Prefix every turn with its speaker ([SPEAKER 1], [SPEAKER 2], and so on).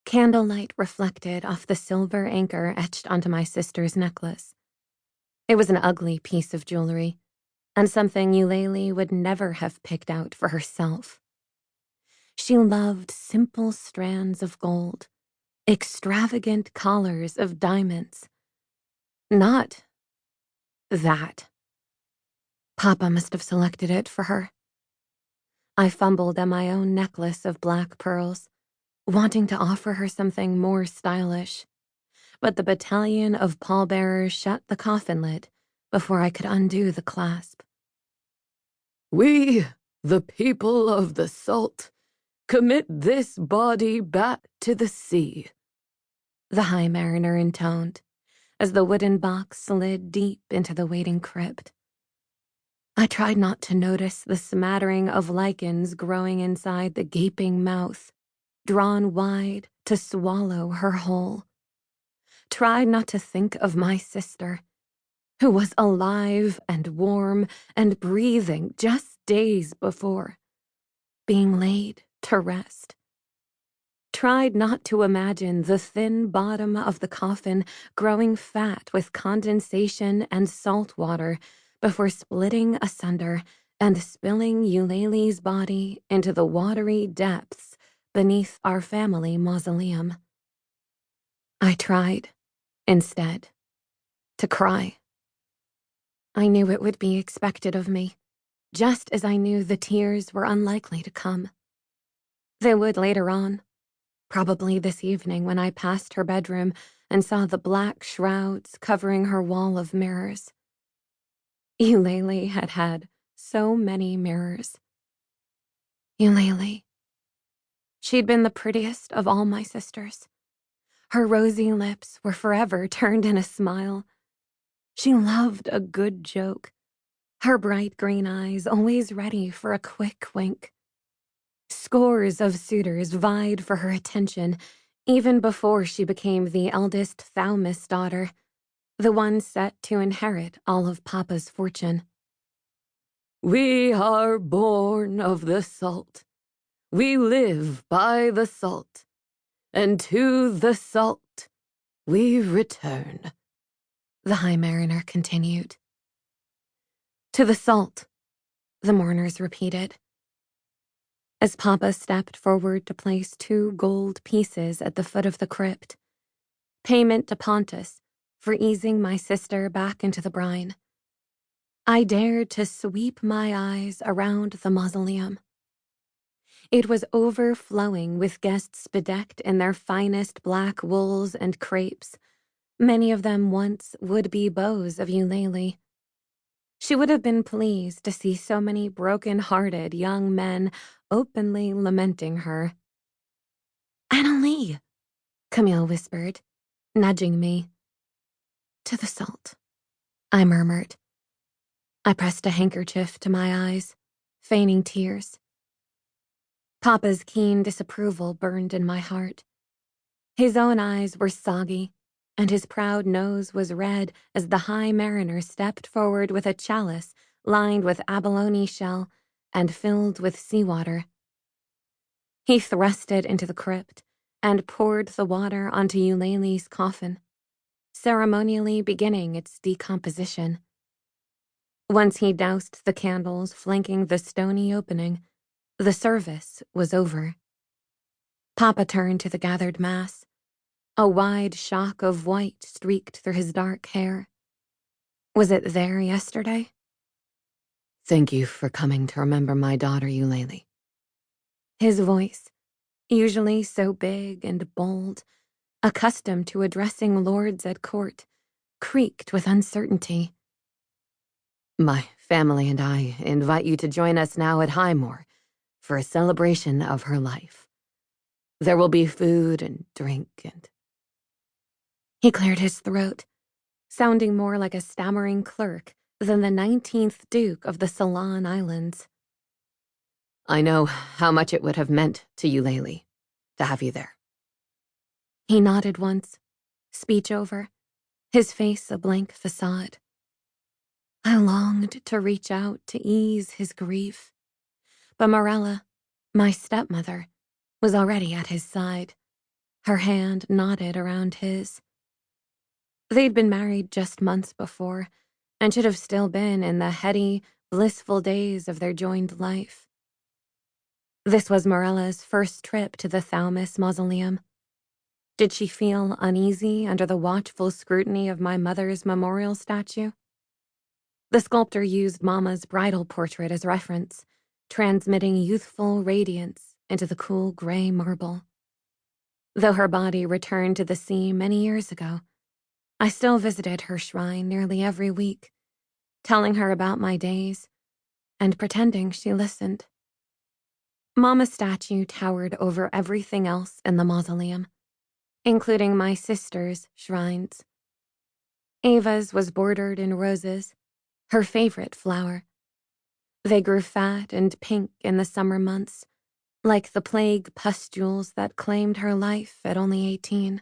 [SPEAKER 1] Candlelight reflected off the silver anchor etched onto my sister's necklace. It was an ugly piece of jewelry, and something Eulalie would never have picked out for herself. She loved simple strands of gold, extravagant collars of diamonds. Not that. Papa must have selected it for her. I fumbled at my own necklace of black pearls, wanting to offer her something more stylish, but the battalion of pallbearers shut the coffin lid before I could undo the clasp.
[SPEAKER 2] "We, the people of the salt, commit this body back to the sea,"
[SPEAKER 1] the High Mariner intoned, as the wooden box slid deep into the waiting crypt. I tried not to notice the smattering of lichens growing inside the gaping mouth, drawn wide to swallow her whole. Tried not to think of my sister, who was alive and warm and breathing just days before, being laid to rest. Tried not to imagine the thin bottom of the coffin growing fat with condensation and salt water before splitting asunder and spilling Eulalie's body into the watery depths beneath our family mausoleum. I tried, instead, to cry. I knew it would be expected of me, just as I knew the tears were unlikely to come. They would later on, probably this evening when I passed her bedroom and saw the black shrouds covering her wall of mirrors. Eulalie had had so many mirrors. Eulalie. She'd been the prettiest of all my sisters. Her rosy lips were forever turned in a smile. She loved a good joke, her bright green eyes always ready for a quick wink. Scores of suitors vied for her attention, even before she became the eldest Thaumas daughter, the one set to inherit all of Papa's fortune.
[SPEAKER 2] "We are born of the salt. We live by the salt. And to the salt we return,"
[SPEAKER 1] the High Mariner continued. To the salt, the mourners repeated. As Papa stepped forward to place 2 gold pieces at the foot of the crypt, payment to Pontus for easing my sister back into the brine, I dared to sweep my eyes around the mausoleum. It was overflowing with guests bedecked in their finest black wools and crepes, many of them once would-be beaux of Eulalie. She would have been pleased to see so many broken-hearted young men openly lamenting her. "Annaleigh," Camille whispered, nudging me. "To the salt," I murmured. I pressed a handkerchief to my eyes, feigning tears. Papa's keen disapproval burned in my heart. His own eyes were soggy, and his proud nose was red as the High Mariner stepped forward with a chalice lined with abalone shell and filled with seawater. He thrust it into the crypt and poured the water onto Eulalie's coffin, ceremonially beginning its decomposition. Once he doused the candles flanking the stony opening, the service was over. Papa turned to the gathered mass. A wide shock of white streaked through his dark hair. Was it there yesterday?
[SPEAKER 2] "Thank you for coming to remember my daughter, Eulalie."
[SPEAKER 1] His voice, usually so big and bold, accustomed to addressing lords at court, creaked with uncertainty.
[SPEAKER 2] "My family and I invite you to join us now at Highmoor for a celebration of her life. There will be food and drink and—"
[SPEAKER 1] He cleared his throat, sounding more like a stammering clerk than the 19th Duke of the Ceylon Islands.
[SPEAKER 2] "I know how much it would have meant to Eulalie to have you there."
[SPEAKER 1] He nodded once, speech over, his face a blank facade. I longed to reach out to ease his grief, but Morella, my stepmother, was already at his side, Her hand knotted around his. They'd been married just months before, and should have still been in the heady, blissful days of their joined life. This was Morella's first trip to the Thaumas mausoleum. Did she feel uneasy under the watchful scrutiny of my mother's memorial statue? The sculptor used Mama's bridal portrait as reference, transmitting youthful radiance into the cool gray marble. Though her body returned to the sea many years ago, I still visited her shrine nearly every week, telling her about my days and pretending she listened. Mama's statue towered over everything else in the mausoleum, including my sister's shrines. Ava's was bordered in roses, her favorite flower. They grew fat and pink in the summer months, like the plague pustules that claimed her life at only 18.